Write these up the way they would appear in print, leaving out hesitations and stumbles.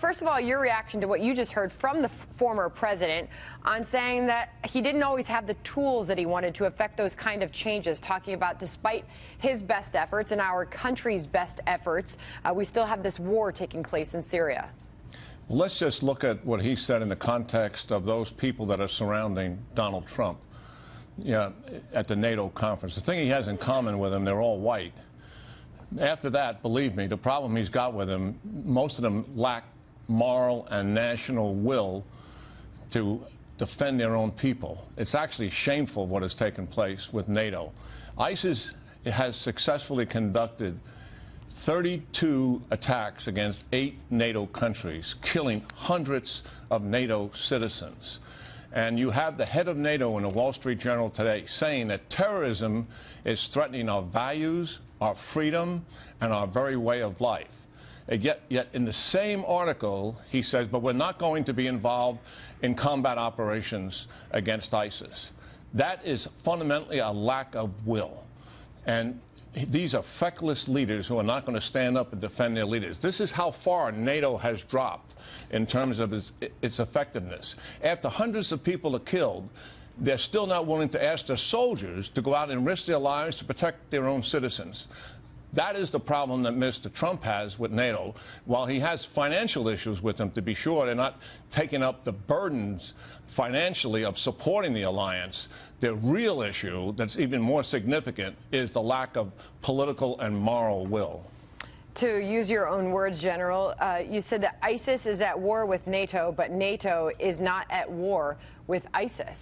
first of all, your reaction to what you just heard from the former president on saying that he didn't always have the tools that he wanted to affect those kind of changes, talking about despite his best efforts and our country's best efforts, we still have this war taking place in Syria. Let's just look at what he said in the context of those people that are surrounding Donald Trump at the NATO conference. The thing he has in common with them, they're all white. After that, believe me, the problem he's got with them, most of them lack moral and national will to defend their own people. It's actually shameful what has taken place with NATO. ISIS has successfully conducted 32 attacks against 8 NATO countries, killing hundreds of NATO citizens. And you have the head of NATO in the Wall Street Journal today saying that terrorism is threatening our values, our freedom, and our very way of life. And yet in the same article, he says, but we're not going to be involved in combat operations against ISIS. That is fundamentally a lack of will. And these are feckless leaders who are not going to stand up and defend their leaders. This is how far NATO has dropped in terms of its effectiveness. After hundreds of people are killed, they're still not willing to ask their soldiers to go out and risk their lives to protect their own citizens. That is the problem that Mr. Trump has with NATO. While he has financial issues with them, to be sure, they're not taking up the burdens financially of supporting the alliance. The real issue that's even more significant is the lack of political and moral will. To use your own words, General, you said that ISIS is at war with NATO, but NATO is not at war with ISIS.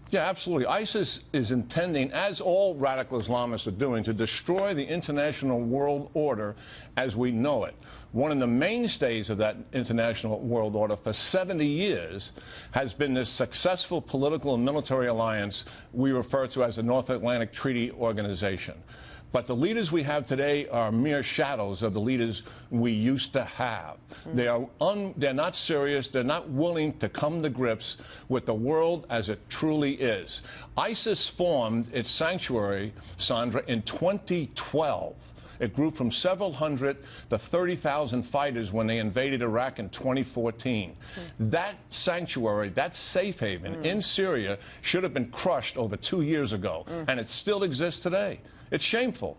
Yeah, absolutely. ISIS is intending, as all radical Islamists are doing, to destroy the international world order as we know it. One of the mainstays of that international world order for 70 years has been this successful political and military alliance we refer to as the North Atlantic Treaty Organization. But the leaders we have today are mere shadows of the leaders we used to have. They're not serious. They're not willing to come to grips with the world as it truly is. ISIS formed its sanctuary, Sandra, in 2012. It grew from several hundred to 30,000 fighters when they invaded Iraq in 2014. That sanctuary, that safe haven in Syria should have been crushed over 2 years ago, and it still exists today. It's shameful.